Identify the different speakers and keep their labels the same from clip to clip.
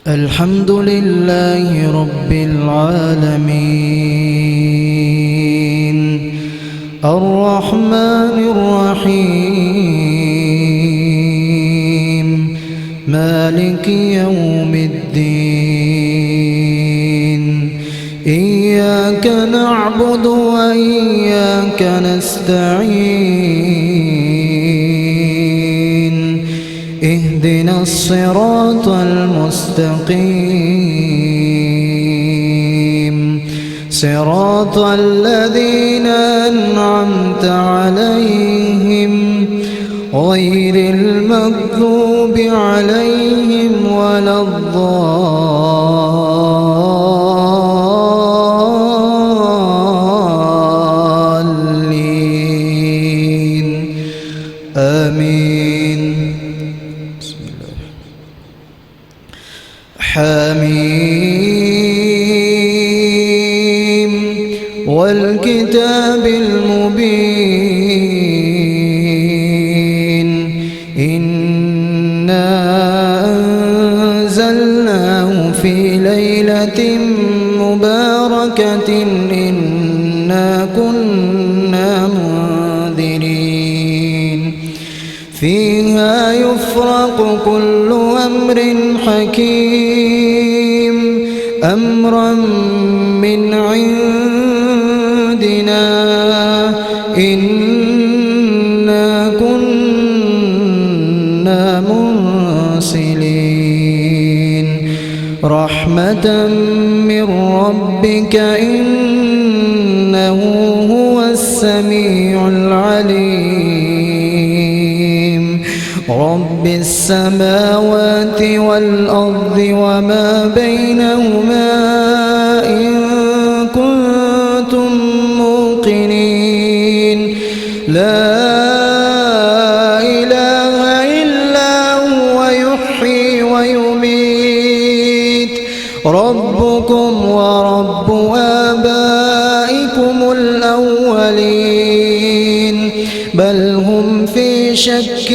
Speaker 1: الحمد لله رب العالمين الرحمن الرحيم مالك يوم الدين إياك نعبد وإياك نستعين اهدنا الصراط المستقيم صراط الذين أنعمت عليهم غير المغضوب عليهم ولا الضالين آمين. حميم والكتاب المبين إنا أنزلناه في ليلة مباركة إنا كنا منذرين فيها يفرق كل أمر حكيم أمرا من عندنا إنا كنا مرسلين رحمة من ربك إنه هو السميع العليم رب السماوات والأرض وما بينهما إن كنتم موقنين لا إله إلا هو يحيي ويميت ربكم ورب آبائكم الأولين بل هم في شك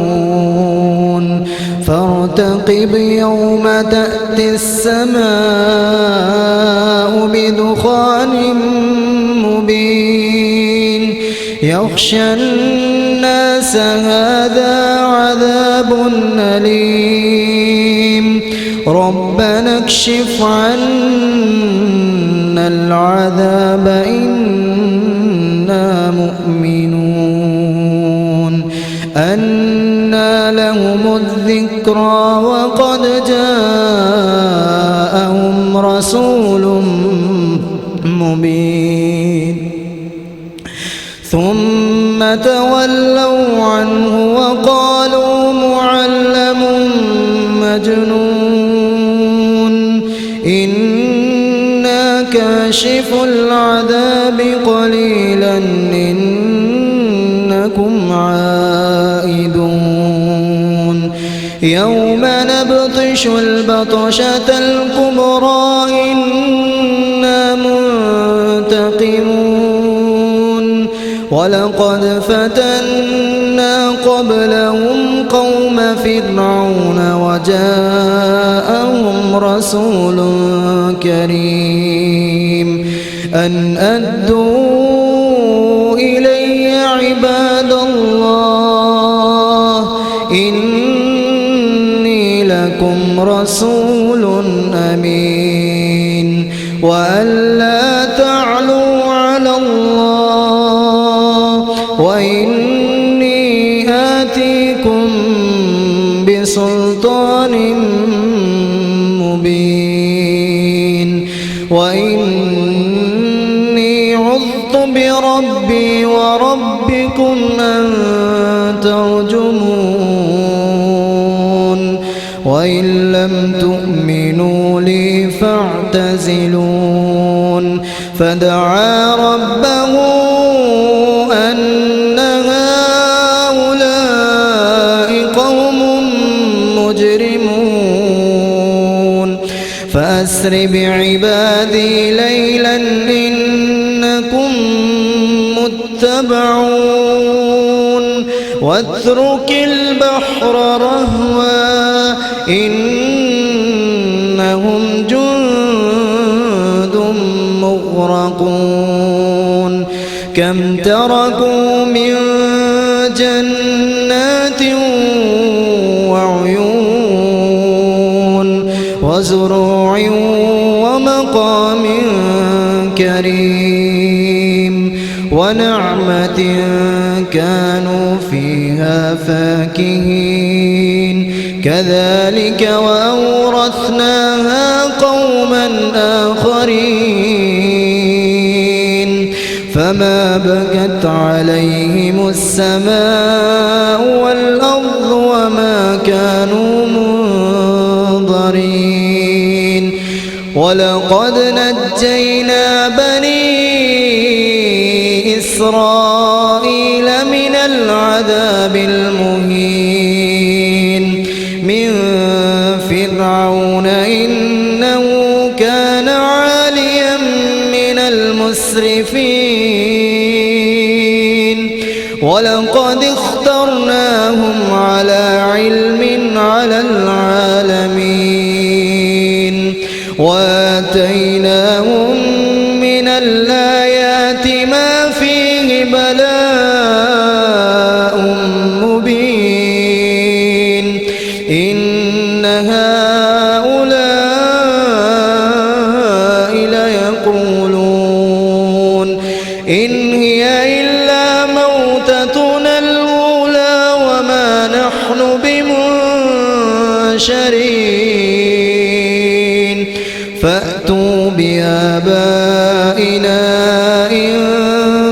Speaker 1: يلعبون فارتقب يوم تأتي السماء بدخان مبين يغشى الناس هذا عذاب أليم ربنا اكشف عنا العذاب إنا مؤمنون أنى لهم الذكرى وقد جاءهم رسول مبين ثم تولوا عنه وقالوا معلم مجنون إنا كاشف العذاب قليلا إنكم عائدون يوم نبطش البطشة الكبرى إنا منتقمون ولقد فتنا قبلهم قوم فرعون وجاءهم رسول كريم أن أدوا إلي عباد الله إني لكم رسول أمين وأن لا تعلوا على الله وإني آتيكم بسلطان مبين وإني عذت بربي وربكم أن ترجمون وإن لم تؤمنوا لي فاعتزلون فدعا ربه أن هؤلاء قوم مجرمون فأسر بعبادي ليلا إنكم متبعون واترك البحر رهوا إنهم جند مغرقون كم تركوا من جنات وعيون وزروع ومقام كريم ونعمة كانوا فيها فاكهين كذلك وأورثناها قوما آخرين فما بكت عليهم السماء والأرض وما كانوا منظرين ولقد نجينا بني إسرائيل من العذاب المهين من فرعون إنه كان عاليا من المسرفين ولقد اخترناهم على علم على العالمين وآتيناهم من الآيات ما فيه بلاء مبين إن هؤلاء ليقولون إن هي إلا موتتنا الأولى وما نحن بمنشرين فأتوا بآبائنا إن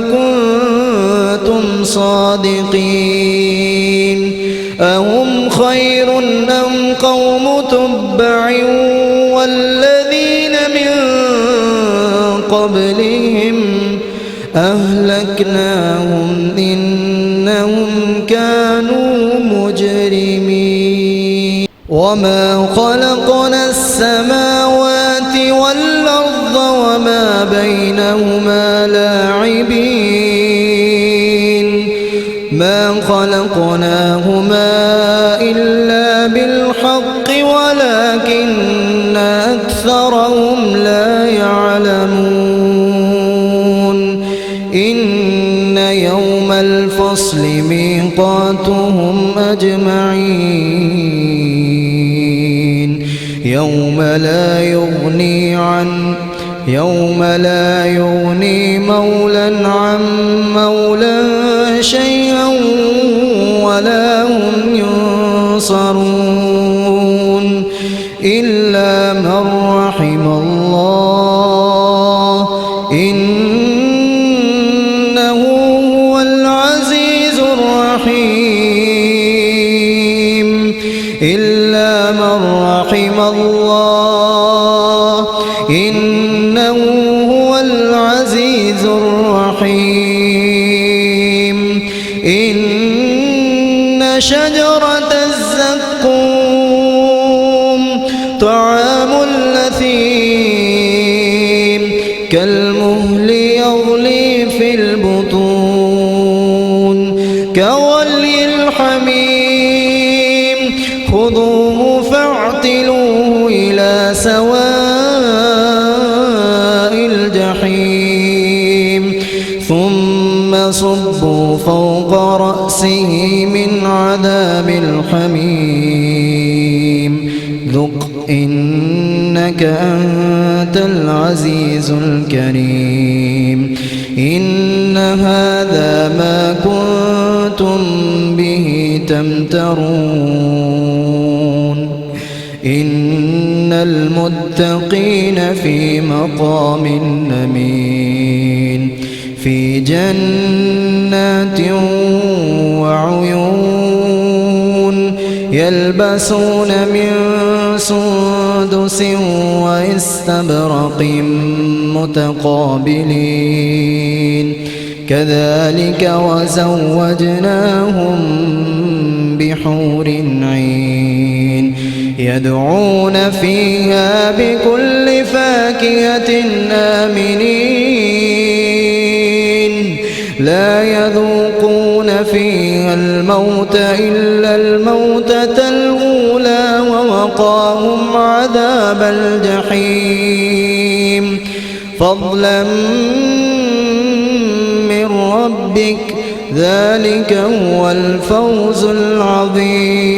Speaker 1: كنتم صادقين أهم خير أم قوم تبع والذين من قبلهم أهلكناهم إنهم كانوا مجرمين وما خلقنا السماوات والأرض وما بينهما لاعبين ما خلقناهما إلا بالحق ولكن أكثرهم لا يعلمون إن يوم الفصل ميقاتهم أجمعين يوم لا يغني مولا عن مولا شيئا ولا هم ينصرون إلا من رحم الله إنه هو العزيز الرحيم إلا من رحم الله إنه هو العزيز الرحيم إن شجرة الزقوم طعام الأثيم كالمهل يغلي في البطون كغلي الحميم خذوه فاعتلوه إلى سواء الجحيم ثم صبوا فوق رأسه من عذاب الحميم ذق إنك أنت العزيز الكريم إن هذا ما كنتم به تمترون إن المتقين في مقام أمين في جنات وعيون يلبسون من سندس واستبرق متقابلين كذلك وزوجناهم بحور عين يدعون فيها بكل فاكهة آمنين لا يذوقون فيها الموت إلا الموتة الأولى ووقاهم عذاب الجحيم فضلا من ربك ذلك هو الفوز العظيم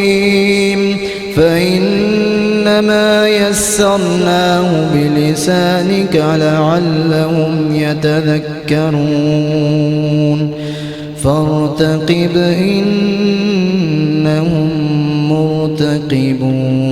Speaker 1: فإنما يسرناه بلسانك لعلهم يتذكرون فارتقب إنهم مرتقبون